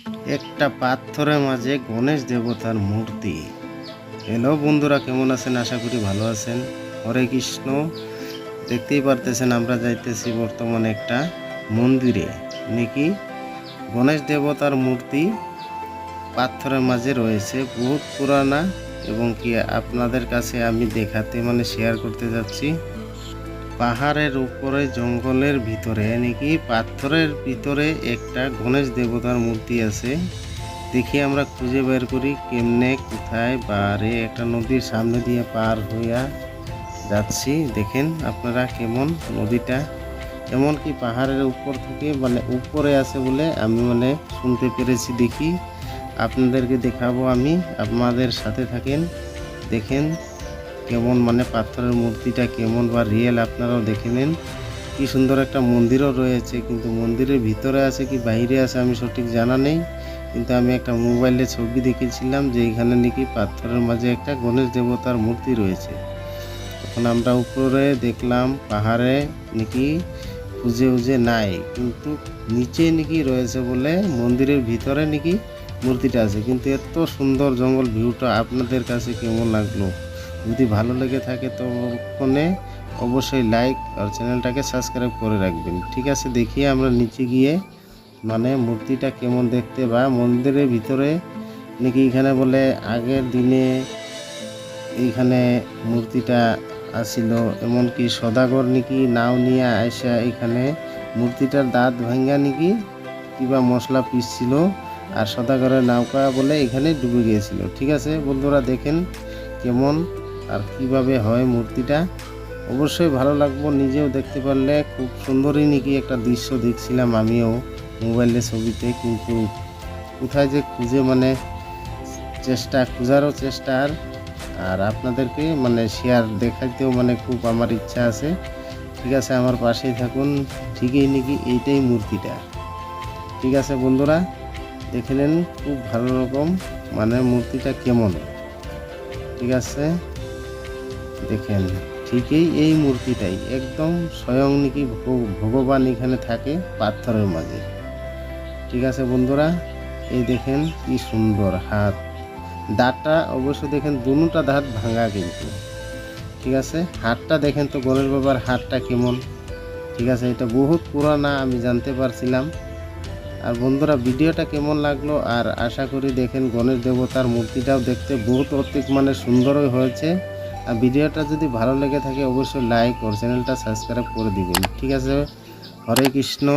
একটা পাথরের মাঝে গণেশ দেবতার মূর্তি। হ্যালো বন্ধুরা, কেমন আছেন? আশা করি ভালো আছেন। হরে কৃষ্ণ। দেখতেই পারতেছেন আমরা যাইতেছি বর্তমানে একটা মন্দিরে, নাকি গণেশ দেবতার মূর্তি পাথরের মাঝে রয়েছে, বহুত পুরানা। এবং কি আপনাদের কাছে আমি দেখাতে শেয়ার করতে যাচ্ছি। পাহাড়ের উপরে জঙ্গলের ভিতরে নাকি পাথরের ভিতরে একটা গণেশ দেবতার মূর্তি আছে। দেখি আমরা খুঁজে বের করি কেমনে কোথায় বারে একটা নদীর সামনে দিয়ে পার হইয়া যাচ্ছি। দেখেন আপনারা কেমন নদীটা, এমনকি পাহাড়ের উপর থেকে উপরে আছে বলে আমি শুনতে পেরেছি। দেখি আপনাদেরকে দেখাবো আমি, আপনাদের সাথে থাকেন। দেখেন কেমন পাথরের মূর্তিটা কেমন বা রিয়েল, আপনারাও দেখে নেন। কি সুন্দর একটা মন্দিরও রয়েছে, কিন্তু মন্দিরের ভিতরে আছে কি বাইরে আছে আমি সঠিক জানা নেই। কিন্তু আমি একটা মোবাইলে ছবি দেখেছিলাম যে এখানে নাকি পাথরের মাঝে একটা গণেশ দেবতার মূর্তি রয়েছে। তখন আমরা উপরে দেখলাম পাহাড়ে নাকি খুঁজে নাই, কিন্তু নিচে নাকি রয়েছে বলে মন্দিরের ভিতরে নাকি মূর্তিটা আছে। কিন্তু এত সুন্দর জঙ্গল ভিউটা আপনাদের কাছে কেমন লাগলো? যদি ভালো লেগে থাকে তো ফোনে অবশ্যই লাইক আর চ্যানেলটাকে সাবস্ক্রাইব করে রাখবেন। ঠিক আছে, দেখি আমরা নিচে গিয়ে মূর্তিটা কেমন দেখতে, বা মন্দিরের ভিতরে নাকি এখানে বলে আগের দিনে এইখানে মূর্তিটা আসিল। এমনকি সদাগর নাকি নাও নিয়ে আইসা এখানে মূর্তিটার দাঁত ভাঙ্গা নাকি কিবা মশলা পিসছিল, আর সদাগরের নৌকা বলে এখানে ডুবে গিয়েছিল। ঠিক আছে বন্ধুরা, দেখেন কেমন আর কিভাবে হয় মূর্তিটা। অবশ্যই ভালো লাগবো, নিজেও দেখতে পারলে খুব সুন্দরই নাকি একটা দৃশ্য দেখছিলাম আমিও মোবাইলের ছবিতে। কিন্তু কোথায় যে খুঁজে খোঁজারও চেষ্টা আর আপনাদেরকে শেয়ার দেখাইতেও খুব আমার ইচ্ছা আছে। ঠিক আছে, আমার পাশেই থাকুন। ঠিকই নাকি এইটাই মূর্তিটা। ঠিক আছে বন্ধুরা, দেখে নেন খুব ভালো রকম মূর্তিটা কেমন। ঠিক আছে, দেখেন ঠিকই এই মূর্তিটাই একদম স্বয়ং নাকি ভগবান এখানে থাকে পাথরের মাঝে। ঠিক আছে বন্ধুরা, এই দেখেন কি সুন্দর হাত, দাঁতটা অবশ্য দেখেন দুটা দাঁত ভাঙা কিন্তু। ঠিক আছে, হাতটা দেখেন তো গণেশ বাবার হাতটা কেমন। ঠিক আছে, এটা বহুত পুরানা আমি জানতে পারছিলাম। আর বন্ধুরা, ভিডিওটা কেমন লাগলো, আর আশা করি দেখেন গণেশ দেবতার মূর্তিটাও দেখতে বহুত অধিক সুন্দরই হয়েছে। আর ভিডিওটা যদি ভালো লেগে থাকে অবশ্যই লাইক আর চ্যানেলটা সাবস্ক্রাইব করে দিবেন। ঠিক আছে, হরে কৃষ্ণ।